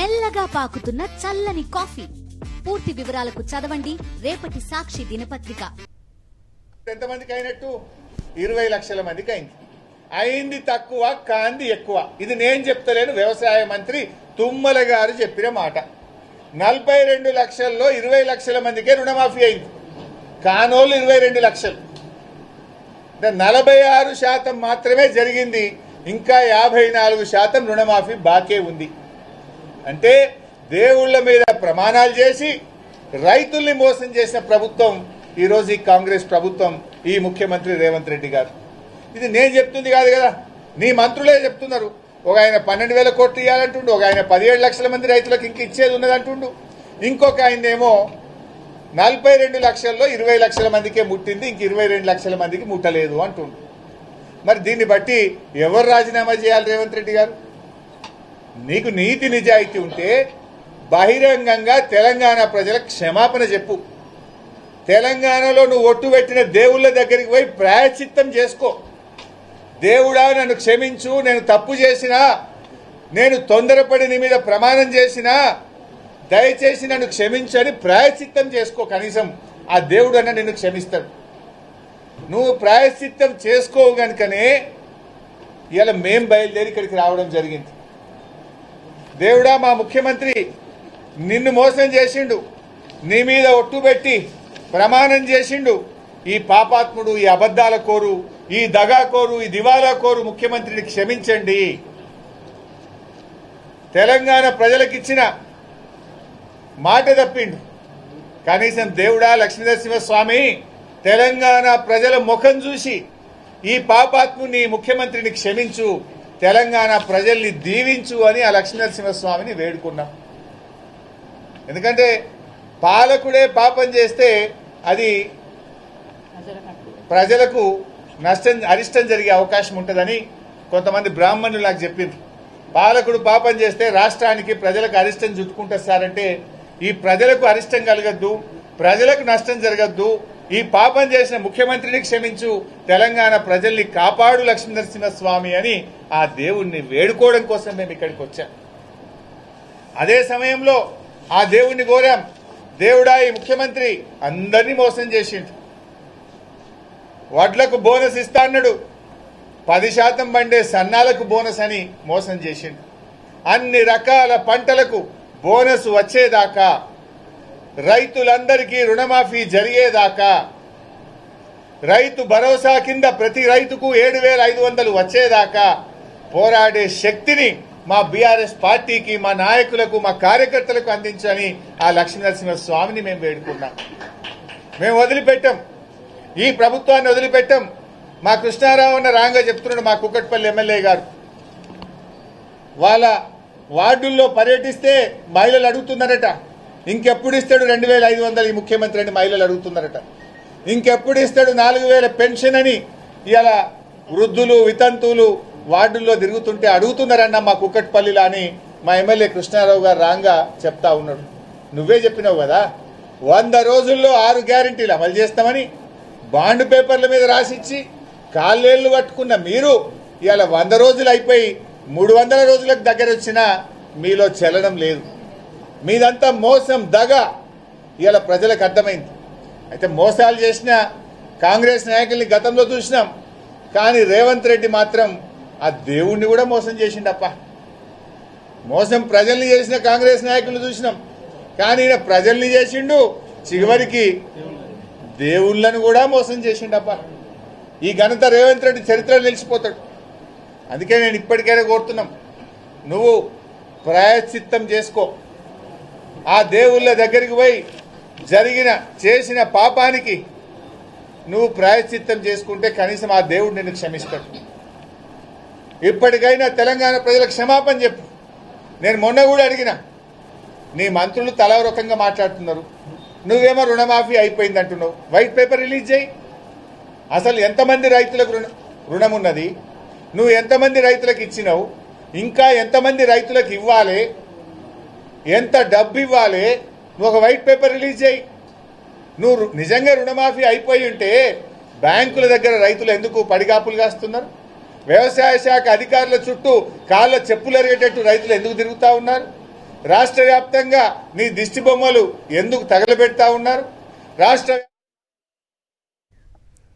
మెల్లగా పాకుతున్న చల్లని కాఫీ. పూర్తి వివరాలకు చదవండి రేపటి సాక్షి దినపత్రిక. ఎంతమందికి అయినట్టు 20 లక్షల మందికి అయింది. అయింది తక్కువ, కాంది ఎక్కువ. ఇది నేను చెప్తలేను, వ్యవసాయ మంత్రి తుమ్మల గారు చెప్పిన మాట. 42 లక్షల్లో 20 లక్షల మందికే రుణమాఫీ అయింది. కానోళ్ళు 22 లక్షలు. 46% మాత్రమే జరిగింది. ఇంకా 54% రుణమాఫీ బాకే ఉంది. అంటే దేవుళ్ల మీద ప్రమాణాలు చేసి రైతుల్ని మోసం చేసిన ప్రభుత్వం ఈరోజు ఈ కాంగ్రెస్ ప్రభుత్వం, ఈ ముఖ్యమంత్రి రేవంత్ రెడ్డి గారు. ఇది నేను చెప్తుంది కాదు కదా, నీ మంత్రులే చెప్తున్నారు. ఒక ఆయన 12,000 కోట్లు ఇవ్వాలంటుండు, ఒక ఆయన 17 లక్షల మంది రైతులకు ఇంక ఇచ్చేది ఉన్నదంటుండు, ఇంకొక ఆయనేమో 42 లక్షల్లో 20 లక్షల మందికే ముట్టింది, ఇంక 22 లక్షల మందికి ముట్టలేదు అంటుండు. మరి దీన్ని బట్టి ఎవరు రాజీనామా చేయాలి? రేవంత్ రెడ్డి గారు, నీకు నీతి నిజాయితీ ఉంటే బహిరంగంగా తెలంగాణ ప్రజలకు క్షమాపణ చెప్పు. తెలంగాణలో నువ్వు ఒట్టు పెట్టిన దేవుళ్ళ దగ్గరికి పోయి ప్రాయశ్చిత్తం చేసుకో. దేవుడా నన్ను క్షమించు, నేను తప్పు చేసినా, నేను తొందరపడి నీ మీద ప్రమాణం చేసినా దయచేసి నన్ను క్షమించని ప్రాయశ్చిత్తం చేసుకో. కనీసం ఆ దేవుడు అన్న నిన్ను క్షమిస్తాడు. నువ్వు ప్రాయశ్చిత్తం చేసుకోవు కనుకనే ఇలా మేం బయలుదేరి ఇక్కడికి రావడం జరిగింది. దేవుడా, మా ముఖ్యమంత్రి నిన్ను మోసం చేసిండు, నీ మీద ఒట్టు పెట్టి ప్రమాణం చేసిండు. ఈ పాపాత్ముడు, ఈ అబద్ధాల కోరు, ఈ దగాకోరు, ఈ దివాలా కోరు ముఖ్యమంత్రిని క్షమించండి. తెలంగాణ ప్రజలకిచ్చిన మాట తప్పిండు. కనీసం దేవుడా లక్ష్మీనరసింహస్వామి, తెలంగాణ ప్రజల ముఖం చూసి ఈ పాపాత్ముని ముఖ్యమంత్రిని క్షమించు, తెలంగాణ ప్రజల్ని దీవించు అని ఆ లక్ష్మీనరసింహస్వామిని వేడుకున్నాం. ఎందుకంటే పాలకుడే పాపం చేస్తే అది ప్రజలకు అరిష్టం జరిగే అవకాశం ఉంటుందని కొంతమంది బ్రాహ్మణులు నాకు చెప్పింది. పాలకుడు పాపం చేస్తే రాష్ట్రానికి ప్రజలకు అరిష్టం చుట్టుకుంటారు సార్ అంటే, ఈ ప్రజలకు అరిష్టం కలగద్దు, ప్రజలకు నష్టం జరగద్దు, ఈ పాపం చేసిన ముఖ్యమంత్రిని క్షమించు, తెలంగాణ ప్రజల్ని కాపాడు లక్ష్మీనరసింహస్వామి అని ఆ దేవుణ్ణి వేడుకోవడం కోసం మేము ఇక్కడికి వచ్చాం. అదే సమయంలో ఆ దేవుణ్ణి కోరాం, దేవుడా ఈ ముఖ్యమంత్రి అందరినీ మోసం చేసిండు. వడ్లకు బోనస్ ఇస్తా అన్నాడు, 10% పండే సన్నాలకు బోనస్ అని మోసం చేసిండు. అన్ని రకాల పంటలకు బోనస్ వచ్చేదాకా, రైతులందరికీ రుణమాఫీ జరిగేదాకా, రైతు భరోసా కింద ప్రతి రైతుకు 7,500 వచ్చేదాకా పోరాడే శక్తిని మా బీఆర్ఎస్ పార్టీకి, మా నాయకులకు, మా కార్యకర్తలకు అందించని ఆ లక్ష్మీనరసింహస్వామిని మేము వేడుకున్నాం. మేము వదిలిపెట్టాం, ఈ ప్రభుత్వాన్ని వదిలిపెట్టాం. మా కృష్ణారావు అన్న రాంగా చెప్తున్నాడు, మా కుక్కట్పల్లి ఎమ్మెల్యే గారు, వాళ్ళ వార్డుల్లో పర్యటిస్తే మహిళలు అడుగుతున్నారట, ఇంకెప్పుడు ఇస్తాడు 2,500 ఈ ముఖ్యమంత్రి అని మహిళలు అడుగుతున్నారట. ఇంకెప్పుడు ఇస్తాడు 4,000 పెన్షన్ అని ఇలా వృద్ధులు, వితంతువులు వార్డుల్లో తిరుగుతుంటే అడుగుతున్నారన్న మా కుక్కట్పల్లిలో అని మా ఎమ్మెల్యే కృష్ణారావు గారు రాంగా చెప్తా ఉన్నాడు. నువ్వే చెప్పినావు కదా, 100 రోజుల్లో 6 గ్యారెంటీలు అమలు చేస్తామని బాండ్ పేపర్ల మీద రాసిచ్చి కాళ్ళేళ్లు పట్టుకున్న మీరు ఇవాళ 100 రోజులు అయిపోయి 300 రోజులకు దగ్గర వచ్చినా మీలో చలనం లేదు. మీదంతా మోసం, దగ ఇవాళ ప్రజలకు అర్థమైంది. అయితే మోసాలు చేసిన కాంగ్రెస్ నాయకుల్ని గతంలో చూసినాం, కానీ రేవంత్ రెడ్డి మాత్రం ఆ దేవుణ్ణి కూడా మోసం చేసిండప్ప. మోసం ప్రజల్ని చేసిన కాంగ్రెస్ నాయకులు చూసినాం, కానీ ఈయన ప్రజల్ని చేసిండు, చివరికి దేవుళ్ళను కూడా మోసం చేసిండప్ప. ఈ ఘనత రేవంత్ రెడ్డి చరిత్రలో నిలిచిపోతాడు. అందుకే నేను ఇప్పటికైనా కోరుతున్నాం, నువ్వు ప్రాయశ్చిత్తం చేసుకో. ఆ దేవుళ్ళ దగ్గరికి పోయి చేసిన పాపానికి నువ్వు ప్రాయశ్చిత్తం చేసుకుంటే కనీసం ఆ దేవుడు నిన్ను క్షమిస్తాడు. ఇప్పటికైనా తెలంగాణ ప్రజలకు క్షమాపణ చెప్పు. నేను మొన్న కూడా అడిగిన, నీ మంత్రులు తలా రకంగా మాట్లాడుతున్నారు, నువ్వేమో రుణమాఫీ అయిపోయింది అంటున్నావు, వైట్ పేపర్ రిలీజ్ చేయి. అసలు ఎంతమంది రైతులకు రుణం ఉన్నది, నువ్వు ఎంతమంది రైతులకు ఇచ్చినావు, ఇంకా ఎంతమంది రైతులకు ఇవ్వాలి, ఎంత డబ్బు ఇవ్వాలి, నువ్వు ఒక వైట్ పేపర్ రిలీజ్ చేయి. నువ్వు నిజంగా రుణమాఫీ అయిపోయి ఉంటే బ్యాంకుల దగ్గర రైతులు ఎందుకు పడిగాపులు కాస్తున్నారు? వ్యవసాయ శాఖ అధికారుల చుట్టూ కాళ్ళ చెప్పులు ఎరిగేటట్టు రైతులు ఎందుకు తిరుగుతూ ఉన్నారు? రాష్ట్ర వ్యాప్తంగా నీ దిష్టి బొమ్మలు ఎందుకు తగలబెడతా ఉన్నారు? రాష్ట్ర